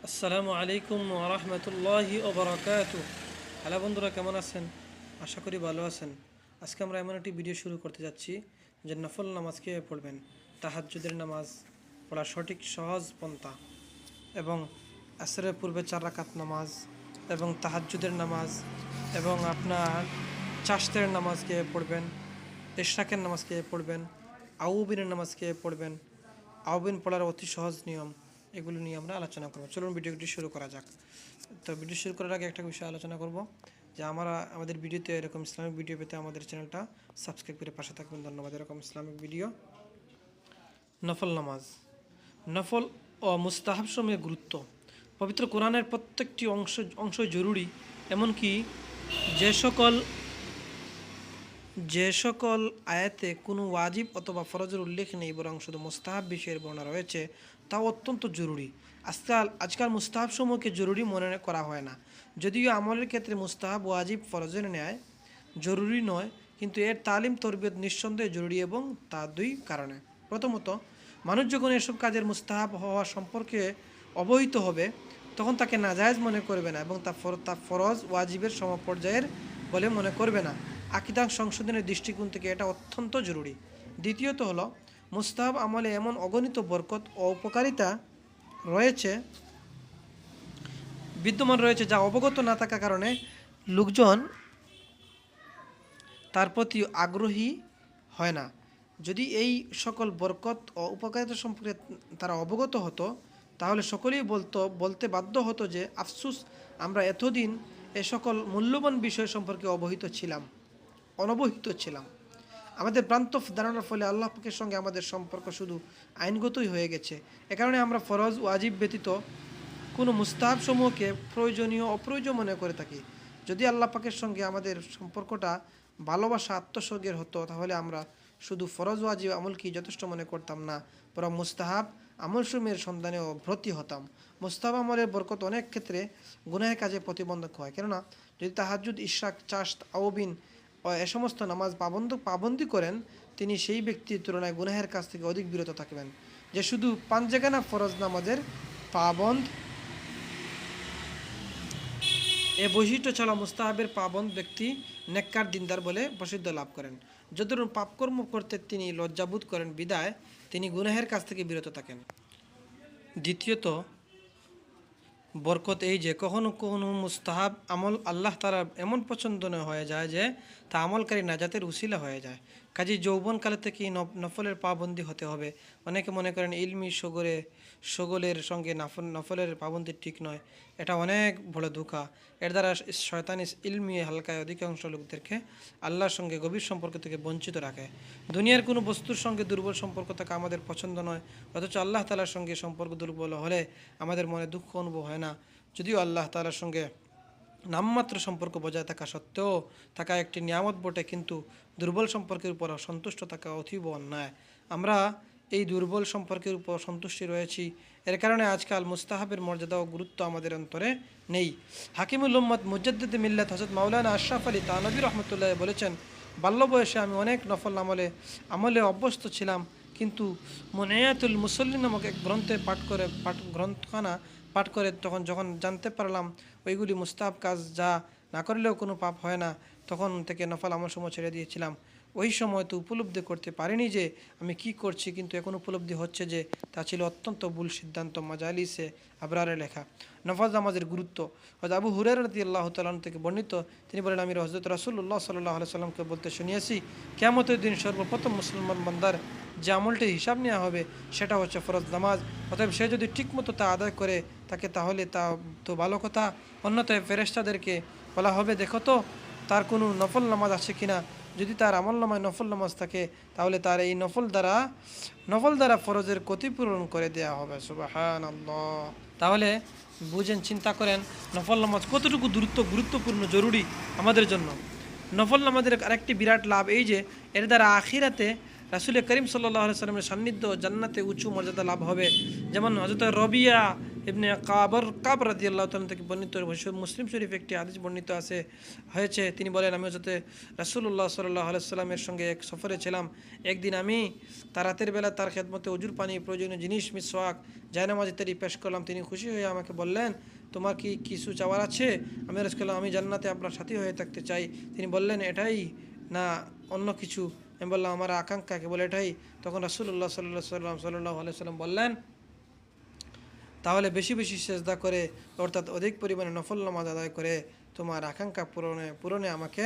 আসসালামু আলাইকুম ওয়া রাহমাতুল্লাহি ওয়া বারাকাতুহু। হ্যালো বন্ধুরা, কেমন আছেন? আশা করি ভালো আছেন। আজকে আমরা এমন একটি ভিডিও শুরু করতে যাচ্ছি যে নফল নামাজ কিভাবে পড়বেন, তাহাজ্জুদের নামাজ পড়ার সঠিক সহজ পন্থা, এবং আসরের পূর্বে 4 রাকাত নামাজ এবং তাহাজ্জুদের নামাজ, এবং আপনার চাশতের নামাজ কিভাবে পড়বেন, ইশরাকের নামাজ কিভাবে পড়বেন, আউবিনের নামাজ কিভাবে পড়বেন, আউবিন পড়ার অতি সহজ নিয়ম, এগুলো নিয়ে আমরা আলোচনা করব। চলুন ভিডিওটি শুরু করা যাক। তো ভিডিও শুরু করার আগে একটা বিষয় আলোচনা করব যে আমাদের ভিডিওতে এরকম ইসলামিক ভিডিও পেতে আমাদের চ্যানেলটা সাবস্ক্রাইব করে পাশে থাকবেন। ধন্যবাদ। এরকম ইসলামিক ভিডিও। নফল নামাজ, নফল ও মুস্তাহাব সমূহের গুরুত্ব। পবিত্র কোরআনের প্রত্যেকটি অংশ জরুরি, এমনকি যে সকল যে সকল আয়াতে কোনো ওয়াজিব অথবা ফরজের উল্লেখ নেই, বরং শুধু মুস্তাহাব বিষয়ের বর্ণনা রয়েছে, তাও অত্যন্ত জরুরি। আজকাল মুস্তাহাবসমূহকে জরুরি মনে করা হয় না, যদিও আমলের ক্ষেত্রে মুস্তাহাব ওয়াজিব ফরজের ন্যায় জরুরি নয়, কিন্তু এর তালিম তরবিয়ত নিঃসন্দেহে জরুরি, এবং তা দুই কারণে। প্রথমত, মানুষ যখন এসব কাজের মুস্তাহাব হওয়া সম্পর্কে অবহিত হবে, তখন তাকে নাজায়েজ মনে করবে না এবং তা ফরজ ওয়াজিবের সমপর্যায়ের বলে মনে করবে না। আকীদা সংশোধনের দৃষ্টিকোণ থেকে এটা অত্যন্ত জরুরি। দ্বিতীয়ত হলো, মুস্তাহাব আমলে এমন অগণিত বরকত ও উপকারিতা রয়েছে বিদ্যমান রয়েছে, যা অবগত না থাকার কারণে লোকজন তার প্রতি আগ্রহী হয় না। যদি এই সকল বরকত ও উপকারিতা সম্পর্কে তারা অবগত হতো, তাহলে সকলেই বলতে বাধ্য হতো যে আফসুস, আমরা এতদিন এ সকল মূল্যবান বিষয় সম্পর্কে অনবহিত ছিলাম। আমাদের ভ্রান্ত ধারণার ফলে আল্লাহ পাকের সঙ্গে আমাদের সম্পর্ক শুধু আইনগতই হয়ে গেছে। এ কারণে আমরা ফরজ ওয়াজিব ব্যতীত কোনো মুস্তাহাব সমূহকে প্রয়োজনীয় অপ্রয়োজন মনে করে থাকি। যদি আল্লাহ পাকের সঙ্গে আমাদের সম্পর্কটা ভালোবাসা আত্মসর্গের হতো, তাহলে আমরা শুধু ফরজ ওয়াজিব আমলকেই যথেষ্ট মনে করতাম না, বরং মুস্তাহাব আমলসমূহের সন্ধানেও ভর্তি হতাম। মুস্তাহাব আমলের বরকত অনেক ক্ষেত্রে গুনাহের কাজে প্রতিবন্ধক হয়, কেননা যদি তাহাজ্জুদ, ইশরাক, চাশত, আউবিন ও এ সমস্ত নামাজ পাবন্দি করেন, তিনি সেই ব্যক্তির তুলনায় গুনাহের কাছ থেকে অধিক বিরত থাকবেন যে শুধু পাঁচজাগানা ফরজ নামাজের পাবন্দ। এ বৈশিষ্ট্য ছাড়া মুস্তাহাবের পাবন্দ ব্যক্তি নেককার দিনদার বলে প্রসিদ্ধ লাভ করেন। যতটুকু পাপকর্ম করতে তিনি লজ্জাবোধ করেন, বিদায় তিনি গুনাহের কাছ থেকে বিরত থাকেন। দ্বিতীয়ত বরকত এই যে কখনো কখনো মুস্তাহাব আমল আল্লাহ তাআলা এমন পছন্দ হয়ে যায় যে তা আমলকারী নাজাতের উসিলা হয়ে যায়। কাজী যৌবনকালে থেকেই নফলের পাবন্দি হতে হবে। অনেকে মনে করেন ইলমি সগলের সঙ্গে নফলের পাবন্দি ঠিক নয়। এটা অনেক বড় ধোঁকা। এর দ্বারা শয়তানি ইলমি হালকায় অধিকাংশ লোকদেরকে আল্লাহর সঙ্গে গভীর সম্পর্ক থেকে বঞ্চিত রাখে। দুনিয়ার কোনো বস্তুর সঙ্গে দুর্বল সম্পর্ক থাকা আমাদের পছন্দ নয়, অথচ আল্লাহ তাআলার সঙ্গে সম্পর্ক দুর্বল হলে আমাদের মনে দুঃখ অনুভব হয় না। যদিও আল্লাহ তাআলার সঙ্গে নামমাত্র সম্পর্ক বজায় থাকা সত্ত্বেও থাকা একটি নিয়ামত বটে, কিন্তু দুর্বল সম্পর্কের উপর সন্তুষ্ট থাকা অতীব অন্যায়। আমরা এই দুর্বল সম্পর্কের উপর সন্তুষ্টি রয়েছি, এর কারণে আজকাল মুস্তাহাবের মর্যাদা ও গুরুত্ব আমাদের অন্তরে নেই। হাকিমুল উম্মত মুজাদ্দিদ মিল্লাত হযরত মাওলানা আশরাফ আলী থানভী রহমতুল্লাহ বলেছেন, বাল্য বয়সে আমি অনেক নফল আমলে অভ্যস্ত ছিলাম, কিন্তু মুনিয়াতুল মুসল্লিন নামক এক গ্রন্থখানা পাঠ করে যখন জানতে পারলাম ওইগুলি মুস্তাহাব কাজ, যা না করলেও কোনো পাপ হয় না, তখন থেকে নফল আমলসমূহ ছেড়ে দিয়েছিলাম। ওই সময় তো উপলব্ধি করতে পারিনি যে আমি কি করছি, কিন্তু এখন উপলব্ধি হচ্ছে যে তা ছিল অত্যন্ত ভুল সিদ্ধান্ত। মাজালিসে আবরারে লেখা। নফল নামাজের গুরুত্ব। হযরত আবু হুরায়রা রাদিয়াল্লাহু তাআলা থেকে বর্ণিত, তিনি বলেন, আমি হযরত রাসূলুল্লাহ সাল্লাল্লাহু আলাইহি সাল্লামকে বলতে শুনিয়েছি, কিয়ামতের দিন সর্বপ্রথম মুসলমান বান্দার যে আমলটির হিসাব নেওয়া হবে সেটা হচ্ছে ফরজ নামাজ। অতএব সে যদি ঠিকমতো তা আদায় করে থাকে তাহলে তা তো ভালো কথা, অন্যথায় ফেরেশতাদেরকে বলা হবে, দেখো তো তার কোনো নফল নামাজ আছে কিনা। যদি তার আমল নামায় নফল নামাজ থাকে, তাহলে তার এই নফল দ্বারা ফরজের ক্ষতিপূরণ করে দেওয়া হবে। সুবহানাল্লাহ। তাহলে বুঝেন, চিন্তা করেন নফল নামাজ কতটুকু গুরুত্বপূর্ণ, জরুরি আমাদের জন্য। নফল নামাজের আরেকটি বিরাট লাভ এই যে এর দ্বারা আখিরাতে রাসূল করিম সাল্লাল্লাহু আলাইহি সাল্লামের সান্নিধ্য, জান্নাতে উঁচু মর্যাদা লাভ হবে। যেমন হযরত রবিয়া ইবনে কাব রাদিয়াল্লাহু তাআলা থেকে বর্ণিত মুসলিম শরীফ একটি হাদিস বর্ণিত আছে হয়েছে, তিনি বলেন, আমি হযরত রাসূলুল্লাহ সাল্লাল্লাহু আলাইহি সাল্লামের সঙ্গে এক সফরে ছিলাম। একদিন আমি তার রাতের বেলা তার খেদমতে ওযুর পানি, প্রয়োজনীয় জিনিস, মিসওয়াক, জায়নামাজ ইত্যাদি পেশ করলাম। তিনি খুশি হয়ে আমাকে বললেন, তোমার কি কিছু চাওয়ার আছে? আমি আরজ করলাম, আমি জান্নাতে আপনার সাথী হয়ে থাকতে চাই। তিনি বললেন, এটাই না অন্য কিছু? আমি বললাম, আমার আকাঙ্ক্ষা কেবল এটাই। তখন রাসূলুল্লাহ সাল্লাল্লাহু আলাইহি সাল্লাম বললেন, তাহলে বেশি বেশি সেজদা করে, অর্থাৎ অধিক পরিমাণে নফল নামাজ আদায় করে তোমার আকাঙ্ক্ষা পূরণে আমাকে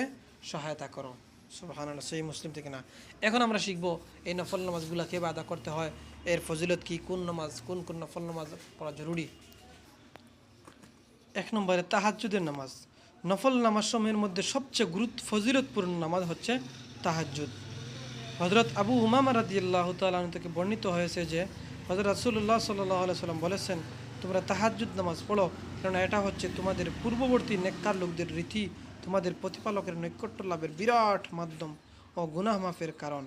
সহায়তা করো। সুবহানাল্লাহ, সেই মুসলিম থেকে না। এখন আমরা শিখবো এই নফল নামাজগুলো কীভাবে আদা করতে হয়, এর ফজিলত কি, কোন নামাজ, কোন কোন নফল নামাজ পড়া জরুরি। এক নম্বরে তাহাজ্জুদের নামাজ। নফল নামাজ সময়ের মধ্যে সবচেয়ে ফজিলতপূর্ণ নামাজ হচ্ছে তাহাজ্জুদ। হযরত আবু উমামা রাদিয়াল্লাহু তাআলা আনহু থেকে বর্ণিত হয়েছে যে হযরত রাসূলুল্লাহ সাল্লাল্লাহু আলাইহি সাল্লাম বলেছেন, তোমরা তাহাজ্জুদ নামাজ পড়ো, কারণ এটা হচ্ছে তোমাদের পূর্ববর্তী নেককার লোকদের রীতি, তোমাদের প্রতিপালকের নৈকট্য লাভের বিরাট মাধ্যম ও গুনাহ মাফের কারণ,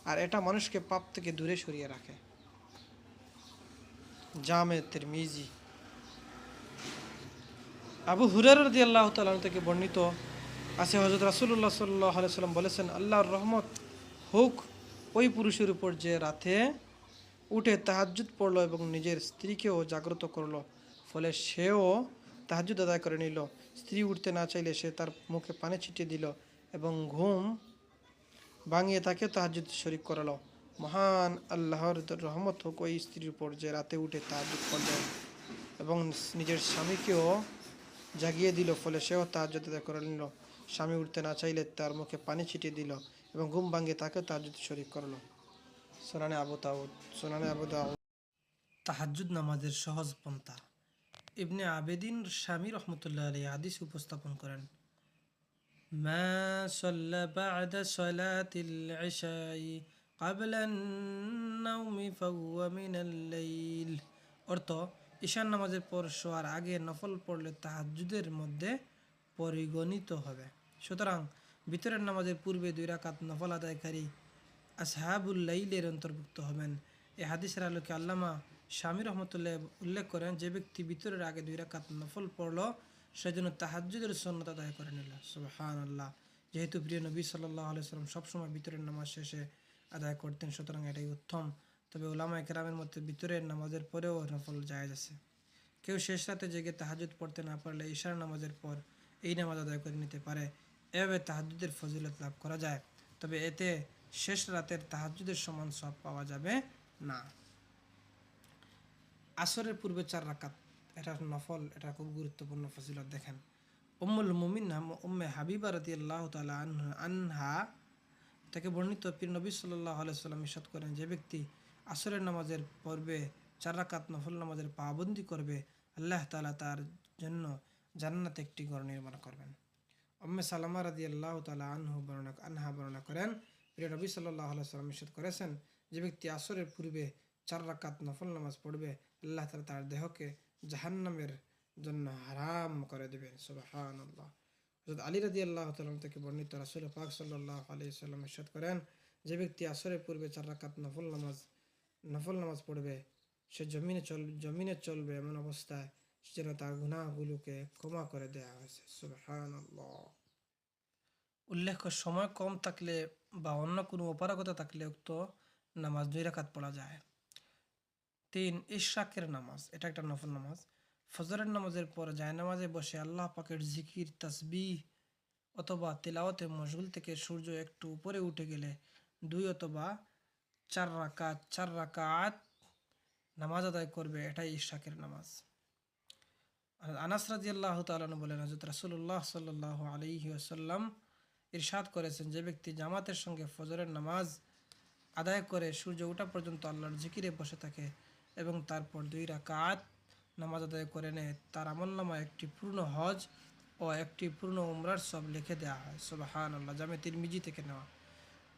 আর এটা মানুষকে পাপ থেকে দূরে সরিয়ে রাখে। জামে তিরমিজি। আবু হুরায়রা রাদিয়াল্লাহু তাআলা আনহু থেকে বর্ণিত আছে, হযরত রাসূলুল্লাহ সাল্লাল্লাহু আলাইহি সাল্লাম বলেছেন, আল্লাহর রহমত হোক ওই পুরুষের উপর যে রাতে উঠে তাহাজ্জুদ পড়লো এবং নিজের স্ত্রীকেও জাগ্রত করলো, ফলে সেও তাহাজ্জুদ আদায় করে নিল। স্ত্রী উঠতে না চাইলে সে তার মুখে পানি ছিটিয়ে দিল এবং ঘুম ভাঙিয়ে তাকে তাহাজ্জুদ শরীক করালো। মহান আল্লাহর রহমত হোক ওই স্ত্রীর উপর যে রাতে উঠে তাহাজ্জুদ পড়ল এবং নিজের স্বামীকেও জাগিয়ে দিল, ফলে সেও তাহাজ্জুদ আদায় করে নিল। স্বামী উঠতে না চাইলে তার মুখে পানি ছিটিয়ে দিল এবং ঘুম ভাঙিয়ে তাকে তাহাজ্জুদ শরীক করলো। সুনানে আবু দাউদ। তাহাজ্জুদ নামাজের সহজ পন্থা। ইবনে আবেদিন শামী রহমতুল্লাহ আলাইহি হাদিস উপস্থাপন করেন, মা সাল্লা বা'দা সালাতিল ইশাই ক্বাবলা আন-নাওমি ফাহুয়া মিনাল লাইল। অর্থ, ঈশান নামাজের পর শোয়ার আগে নফল পড়লে তাহাজ্জুদের মধ্যে পরিগণিত হবে। সুতরাং ভিতরের নামাজের পূর্বে 2 রাকাত নফল আদায়কারী আসহাবুল লাইলের অন্তর্ভুক্ত হবেন। এই হাদিসের আলোকে আল্লামা শামী রহমতুল্লাহ উল্লেখ করেন, যে ব্যক্তি ভিতরের আগে 2 রাকাত নফল পড়ল সেজন্য তাহাজ্জুদের সুন্নাত আদায় করে নিল। সুবহানাল্লাহ। যেহেতু প্রিয় নবী সাল্লাল্লাহু আলাইহি সাল্লাম সবসময় ভিতরের নামাজ শেষে আদায় করতেন, সুতরাং এটাই উত্তম। তবে উলামায়ে কেরামের মধ্যে ভিতরের নামাজের পরেও নফল জায়েজ আছে। কেউ শেষ রাতে জেগে তাহাজ্জুদ পড়তে না পারলে ঈশার নামাজের পর এই নামাজ আদায় করে নিতে পারে। এভাবে তাহাজ্জুদের ফজিলত লাভ করা যায়, তবে এতে শেষ রাতের তাহাজ্জুদের সমান সওয়াব পাওয়া যাবে না। আসরের পূর্বে 4 রাকাত, এটা নফল, এটা খুব গুরুত্বপূর্ণ ফজিলত। দেখেন, উম্মুল মুমিন উম্মে হাবিবা রাদিয়াল্লাহু তাআলা আনহা থেকে বর্ণিত, পীর নবী সাল্লাল্লাহু আলাইহি সাল্লাম ইরশাদ করেন, যে ব্যক্তি আসরের নামাজের পূর্বে 4 রাকাত নফল নামাজের পাবন্দি করবে, আল্লাহ তাআলা তার জন্য জান্নাতে একটি ঘর নির্মাণ করবেন। উম্মে সালামা রাদিয়াল্লাহু তাআলা আনহা বর্ণনা করেন, প্রিয় নবী সাল্লাল্লাহু আলাইহি সাল্লাম ইরশাদ করেছেন, যে ব্যক্তি আসরের পূর্বে 4 রাকাত নফল নামাজ পড়বে, আল্লাহ তাআলা তার দেহকে জাহান্নামের জন্য হারাম করে দেবেন। সুবহানাল্লাহ। হযরত আলী রাদিয়াল্লাহু তাআলা থেকে বর্ণিত, রাসূল পাক সাল্লাল্লাহু আলাইহি সাল্লাম ইরশাদ করেন, যে ব্যক্তি আসরের পূর্বে 4 রাকাত নফল নামাজ পড়বে, সে জমিনে চলবে এমন অবস্থায় যেন তার গুনাহগুলোকে ক্ষমা করে দেয়া হয়েছে। সুবহানাল্লাহ। উল্লেখ্য, সময় কম থাকলে বা অন্য কোনো অপারগতা থাকলে উক্ত নামাজ 2 রাকাত পড়া যায়। 3. ইশরাকের নামাজ, এটা একটা নফল নামাজ। ফজরের নামাজের পর জায়নামাজে বসে আল্লাহ পাকের জিকির, তাসবিহ অথবা তিলাওয়াতে মশগুল থেকে সূর্য একটু উপরে উঠে গেলে 2 অথবা 4 রাকাত নামাজ আদায় করবে, এটাই ইশরাকের নামাজ। আর আনাস রাদিয়াল্লাহু তাআলা বলেন, হযরত রাসূলুল্লাহ সাল্লাল্লাহু আলাইহি ওয়াসাল্লাম ইরশাদ করেছেন, যে ব্যক্তি জামাতের সঙ্গে ফজরের নামাজ আদায় করে সূর্য ওঠা পর্যন্ত আল্লাহর জিকিরে বসে থাকে এবং তারপর 2 রাকাত নামাজ আদায় করে নেয়, তার আমলনামায় একটি পূর্ণ হজ ও একটি পূর্ণ উমরার সব লিখে দেওয়া হয়। সুবহানাল্লাহ। জামে তিরমিজি থেকে নেওয়া।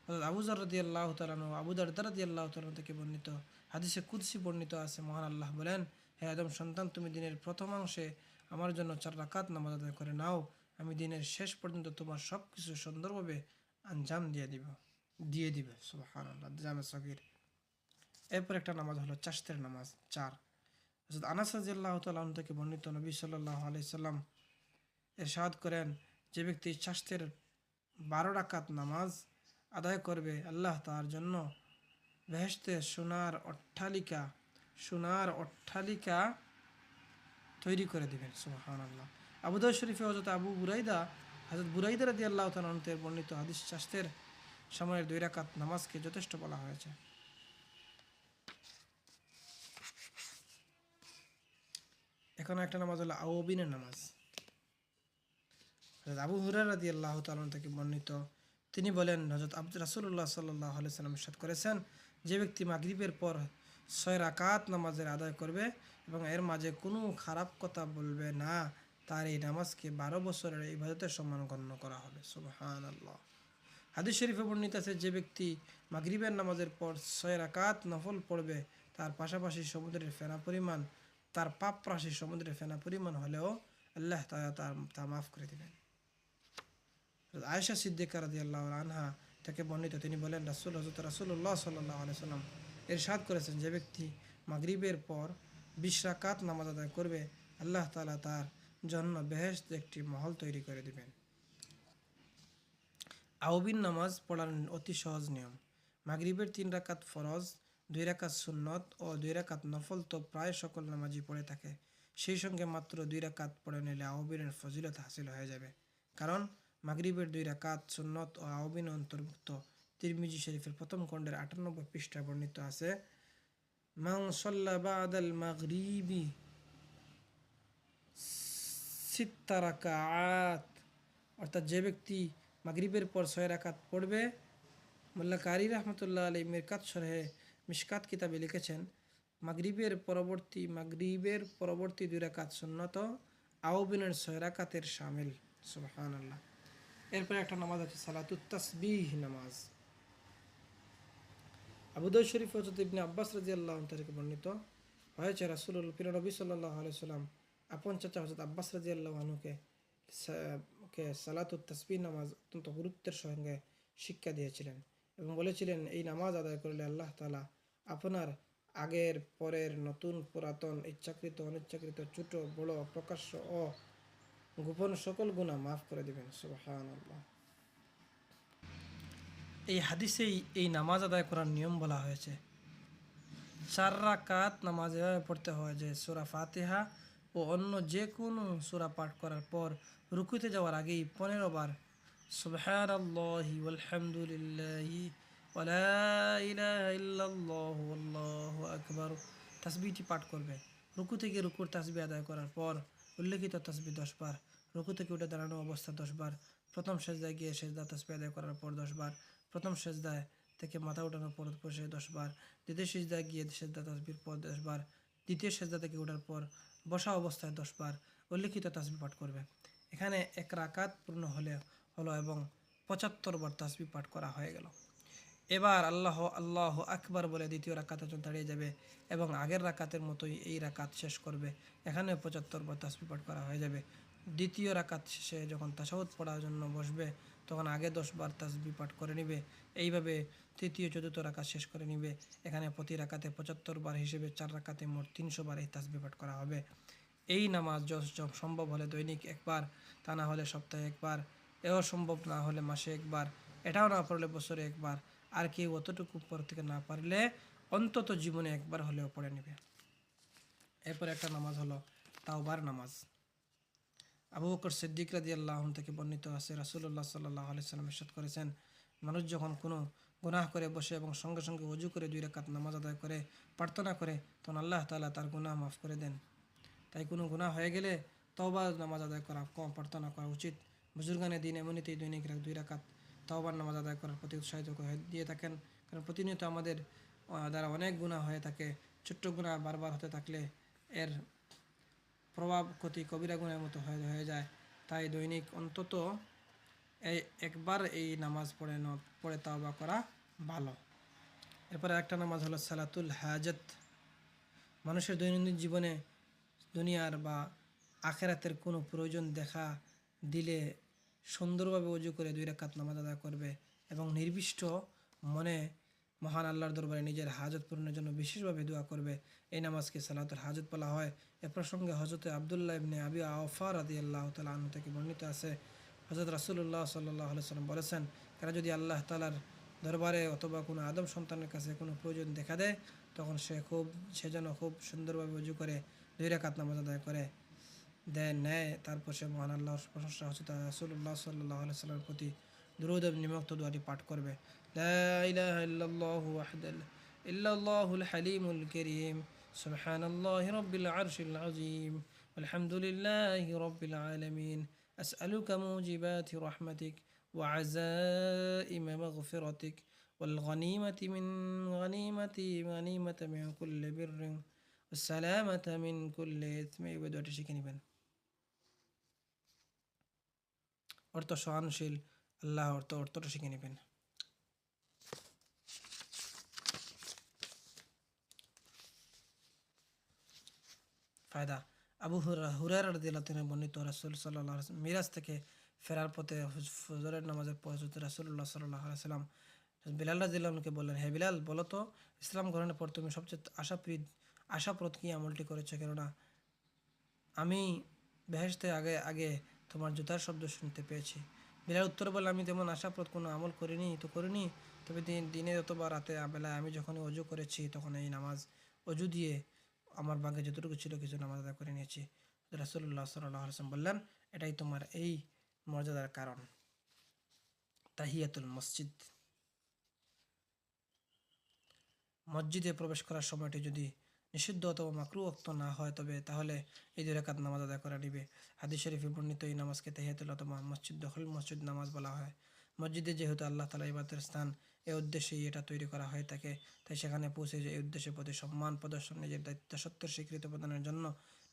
হযরত আবু যর রাদিয়াল্লাহু তাআলা আবু দারদা রাদিয়াল্লাহু তাআলা থেকে বর্ণিত হাদিসে কুদসি বর্ণিত আছে, মহান আল্লাহ বলেন, হে আদম সন্তান, তুমি দিনের প্রথমাংশে আমার জন্য 4 রাকাত নামাজ আদায় করে নাও, আমি দিনের শেষ পর্যন্ত তোমার সব কিছু সুন্দরভাবে আঞ্জাম দিয়ে দিবে। সুবহানাল্লাহ। জামে সগীর। এরপর একটা নামাজ হলো চাশতের নামাজ 4। হযরত আনাস রাদিয়াল্লাহু তাআলা আনহু থেকে বর্ণিত, নবী সাল্লাল্লাহু আলাইহি সাল্লাম ইরশাদ করেন, যে ব্যক্তি চাষতের 12 রাকাত নামাজ আদায় করবে, আল্লাহ তার জন্য বেহেশতে সোনার অট্টালিকা তৈরি করে দিবেন। সুবহানাল্লাহ। আবু দাউদ শরীফে হযরত বুরাইদা রাদিয়াল্লাহু তাআলা আনহু বর্ণিত হাদিস, চাষতের সময়ের 2 রাকাত নামাজকে যথেষ্ট বলা হয়েছে। এখন একটা নামাজ হলো আওয়াবিনের নামাজ। হযরত আবু হুরায়রা রাদিয়াল্লাহু তাআলা থেকে বর্ণিত, তিনি বলেন, হযরত রাসূলুল্লাহ সাল্লাল্লাহু আলাইহি সাল্লাম ইরশাদ করেছেন, যে ব্যক্তি মাগরিবের পর 6 রাকাত নামাজের আদায় করবে এবং এর মাঝে কোনো খারাপ কথা বলবে না, তার এই নামাজকে 12 বছরের ইবাদতের সমান গণ্য করা হবে। সুবহানাল্লাহ। হাদিস শরীফে বর্ণিত আছে, যে ব্যক্তি মাগরিবের নামাজের পর 6 রাকাত নফল পড়বে, তার পাশাপাশি সমুদ্রের ফেনা পরিমাণ, তার পাপ রাশি সমুদ্রের ফেনা পরিমাণ হলেও আল্লাহ তাআলা তা মাফ করে দেবেন। আয়েশা সিদ্দিকা রাদিয়াল্লাহু আনহা থেকে বর্ণিত, তিনি বলেন, হযরত রাসূলুল্লাহ সাল্লাল্লাহু আলাইহি সাল্লাম ইরশাদ করেছেন, যে ব্যক্তি মাগরিবের পর 20 রাকাত নামাজ আদায় করবে, আল্লাহ তাআলা তার জন্য বেহেশতে একটি মহল তৈরি করে দিবেন। আওবিন নামাজ পড়ার অতি সহজ নিয়ম। মাগরিবের 3 রাকাত ফরজ, 2 রাকাত সুন্নত ও 2 রাকাত নফল তো প্রায় সকল নামাজই পড়ে থাকে। সেই সঙ্গে মাত্র 2 রাকাত পড়ে নিলে আওবিনের ফজিলত হাসিল হয়ে যাবে। কারণ মাগরিবের 2 রাকাত সুন্নত ও আওবিন অন্তর্ভুক্ত। তিরমিজি শরীফের প্রথম খণ্ডের 98 পৃষ্ঠা বর্ণিত আছে, মান সাল্লা বাদাল মাগরিবি সিত্তা রাকাত, অর্থাৎ যে ব্যক্তি মাগরিবের পর 6 রাকাত পড়বে। মোল্লা কারি রহমতুল্লাহ আলী মিশকাত কিতাবে লিখেছেন, মাগরিবের পরবর্তী 2 রাকাত সুন্নত আওবিনের 6 রাকাতের শামিল। সুবহানাল্লাহ। এরপরে একটা নামাজ আছে সালাতুত তাসবিহ নামাজ। আবু দাউদ শরীফ হযরত ইবনে আব্বাস রাদিয়াল্লাহু আনহু থেকে বর্ণিত হয়েছে, রাসূলুল্লাহ নবী সাল্লাল্লাহু আলাইহি সাল্লাম আপন চাচা হযরত আব্বাস রাদিয়াল্লাহু আনহুকে সালাতুত তাসবিহ নামাজ অত্যন্ত গুরুত্বের সঙ্গে শিক্ষা দিয়েছিলেন এবং বলেছিলেন, এই নামাজ আদায় করলে আল্লাহ তাআলা আপনার আগের পরের নতুন পুরাতন ইচ্ছাকৃত অনিচ্ছাকৃত ছোট বড় প্রকাশ্য ও গোপন সকল গুনাহ মাফ করে দিবেন। সুবহানাল্লাহ। এই হাদিসেই এই নামাজ আদায় করার নিয়ম বলা হয়েছে। 4 রাকাত নামাজ এভাবে পড়তে হয় যে সূরা ফাতিহা ও অন্য যে কোনো সূরা পাঠ করার পর রুকুতে যাওয়ার আগেই 15 বার সুবহানাল্লাহি ওয়ালহামদুলিল্লাহি ওয়া লা ইলাহা ইল্লাল্লাহু আল্লাহু আকবার তাসবিহটি পাঠ করবে। রুকু থেকে রুকুর তাসবিহ আদায় করার পর উল্লেখিত তাসবিহ 10 বার, রুকু থেকে উঠে দাঁড়ানো অবস্থা 10 বার, প্রথম সেজদায় গিয়ে সেজদা তাসবিহ আদায় করার পর 10 বার, প্রথম সেজদায় থেকে মাথা উঠানোর পর বসে 10 বার, দ্বিতীয় সেজদায় গিয়ে সেজদা তাসবিহর পর 10 বার, দ্বিতীয় সেজদা থেকে ওঠার পর বসা অবস্থায় 10 বার উল্লেখিত তাসবিহ পাঠ করবে। এখানে 1 রাকাত পূর্ণ হলো এবং 75 বার তাসবিহ পাঠ করা হয়ে গেল। এবার আল্লাহ আকবার বলে দ্বিতীয় রাকাতের জন্য দাঁড়িয়ে যাবে এবং আগের রাকাতের মতোই এই রাকাত শেষ করবে। এখানে 75 বার তাসবিহ পাঠ করা হয়ে যাবে। দ্বিতীয় রাকাত শেষে যখন তাশাহুদ পড়ার জন্য বসবে, তখন আগে 10 বার তাসবিহ পাঠ করে নিবে। এইভাবে তৃতীয় চতুর্থ রাকাত শেষ করে নিবে। এখানে প্রতি রাকাতে 75 বার হিসেবে 4 রাকাতে মোট 300 বার এই তাসবিহ পাঠ করা হবে। এই নামাজ সম্ভব হলে দৈনিক একবার, তা না হলে সপ্তাহে একবার, এও সম্ভব না হলে মাসে একবার, এটাও না পারলে বছরে একবার, আর কেউ অতটুকু উপর থেকে না পারলে অন্তত জীবনে একবার হলেও পড়ে নেবে। এরপর একটা নামাজ হলো তাওবার নামাজ। আবু বকর সিদ্দিক রাদিয়াল্লাহু আনহু থেকে বর্ণিত আছে, রাসূলুল্লাহ সাল্লাল্লাহু আলাইহি সাল্লাম ইরশাদ করেছেন, মানুষ যখন কোনো গুনাহ করে বসে এবং সঙ্গে সঙ্গে ওযু করে 2 রাকাত নামাজ আদায় করে প্রার্থনা করে, তখন আল্লাহ তাআলা তার গুনাহ মাফ করে দেন। তাই কোনো গুনাহ হয়ে গেলে তওবার নামাজ আদায় করা, কম প্রার্থনা করা উচিত। বুজুর্গানে দিন এমনিতেই দৈনিক 2 রাকাত তওবার নামাজ আদায় করার প্রতি উৎসাহিত দিয়ে থাকেন, কারণ প্রতিনিয়ত আমাদের দ্বারা অনেক গুনাহ হয়ে থাকে। ছোট্ট গুনাহ বারবার হতে থাকলে এর প্রভাব ক্ষতি কবিরা গুনাহের মতো হয়ে যায়। তাই দৈনিক অন্তত একবার এই নামাজ পড়ে তাওবা করা ভালো। এরপরে একটা নামাজ হলো সালাতুল হাজাত। মানুষের দৈনন্দিন জীবনে দুনিয়ার বা আখেরাতের কোনো প্রয়োজন দেখা দিলে সুন্দরভাবে ওযু করে 2 রাকাত নামাজ আদায় করবে এবং নির্দিষ্ট মনে মহান আল্লাহর দরবারে নিজের হাজত পূরণের জন্য বিশেষভাবে দোয়া করবে। এই নামাজকে সালাতুল হাজত বলা হয়। এ প্রসঙ্গে হজরত আবদুল্লাহ ইবনে আবি আওফা রাদিয়াল্লাহু তাআলা আনহু থেকে বর্ণিত আছে, হজরত রাসূলুল্লাহ সাল্লাল্লাহু আলাইহি সাল্লাম বলেছেন, কারা যদি আল্লাহ তাআলার দরবারে অথবা কোনো আদম সন্তানের কাছে কোনো প্রয়োজন দেখা দেয়, তখন সে যেন খুব সুন্দরভাবে ওযু করে 2 রাকাত নামাজ আদায় করে নেয়। তারপর সে মহান আল্লাহর প্রশংসা হচ্ছে রাসূলুল্লাহ সাল্লাল্লাহু আলাইহি সাল্লামের প্রতি দুরূদ এবং নিম্নোক্ত দোয়াটি পাঠ করবে। লা ইলাহা ইল্লাল্লাহু ইল্লাল্লাহুল হালিমুল কারীম সুবহানাল্লাহি রাব্বিল আরশিল আযীম আলহামদুলিল্লাহি রাব্বিল আলামিন আসআলুকা মুজিবাতি রাহমাতিক ওয়া আযাইমা মাগফিরাতিক ওয়াল গনিমাতি মিন কুল্লি বিররিন ওয়াস সালামাতা মিন কুল্লি ইথমি। এই দোয়াটি শিখে নেবেন। অর্থ সহনশীল আল্লাহ, অর্থটা শিখে নেবেন। ফায়দা, আবু হুরায়রা রাদিয়াল্লাহু তাআলা বর্ণিত, রাসূল সাল্লাল্লাহু আলাইহি ওয়াসাল্লাম মিরাজ থেকে ফেরার পথে ফজরের নামাজের পর রাসূলুল্লাহ সাল্লাল্লাহু আলাইহি ওয়াসাল্লাম বিলাল রাদিয়াল্লাহু আনহুকে বললেন, হে বিলাল, বলো তো ইসলাম গ্রহণের পর তুমি সবচেয়ে আশাপ্রদ কি আমলটি করেছো, কেননা আমি বেহেশতে আগে আগে তোমার জুতার শব্দ শুনতে পেয়েছি। বিলাল উত্তর বলল, আমি তেমন আশাপ্রদ কোনো আমল করিনি, তবে দিনে অথবা রাতে বেলায় আমি যখন অজু করেছি তখন এই নামাজ অজু দিয়ে আমার ভাগ্যে যতটুকু ছিল কিছু নামাজ আদায় করে নিয়েছি। রাসূলুল্লাহ সাল্লাল্লাহু আলাইহি ওয়াসাল্লাম বললেন, এটাই তোমার এই মর্যাদার কারণ। তাহিয়াতুল মসজিদ, মসজিদে প্রবেশ করার সময়টি যদি নিষিদ্ধ অথবা মাকরুহ না হয় তাহলে এই 2 রাকাত নামাজ আদায় করে নিবে। হাদিস শরীফে বর্ণিত এই নামাজকে তাহিয়াতুল অথবা মসজিদ নামাজ বলা হয়। মসজিদে যেহেতু আল্লাহ তাআলা ইবাদতের স্থান, এই উদ্দেশ্যেই এটা তৈরি করা হয়ে থাকে। তাই সেখানে পৌঁছে এই উদ্দেশ্যের প্রতি সম্মান প্রদর্শন, নিজের দায়িত্বের স্বীকৃতি প্রদানের জন্য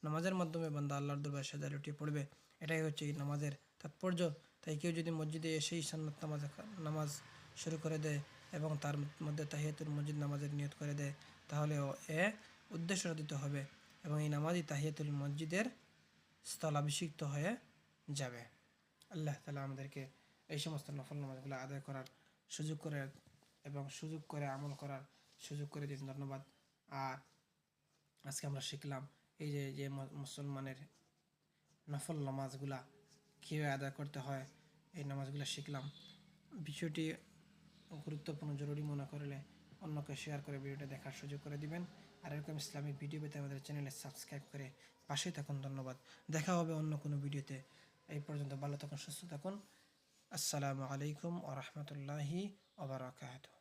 নামাজের মাধ্যমে বান্দা আল্লাহর দরবারে সেজদায় লুটিয়ে পড়বে। এটাই হচ্ছে এই নামাজের তাৎপর্য। তাই কেউ যদি মসজিদে এসেই সুন্নত নামাজ শুরু করে দেয় এবং তার মধ্যে তাহিয়াতুল মসজিদ নামাজের নিয়ত করে দেয়, তাহলে এ উদ্দেশ্য সাধিত হবে এবং এই নামাজই তাহিয়াতুল মসজিদের স্থলাভিষিক্ত হয়ে যাবে। আল্লাহ তাআলা আমাদেরকে এই সমস্ত নফল নামাজগুলো আদায় করার সুযোগ করে আমল করার সুযোগ করে দিন। ধন্যবাদ। আর আজকে আমরা শিখলাম এই যে মুসলমানের নফল নামাজগুলা কীভাবে আদায় করতে হয়, এই নামাজগুলো শিখলাম। বিষয়টি গুরুত্বপূর্ণ জরুরি মনে করলে অন্যকে শেয়ার করে ভিডিওটা দেখার সুযোগ করে দিবেন। আর এরকম ইসলামিক ভিডিও পেতে আমাদের চ্যানেলে সাবস্ক্রাইব করে পাশেই থাকুন। ধন্যবাদ। দেখা হবে অন্য কোনো ভিডিওতে। এই পর্যন্ত ভালো থাকুন, সুস্থ থাকুন। আসসালামু আলাইকুম ওয়া রাহমাতুল্লাহি ওয়া বারাকাতুহু।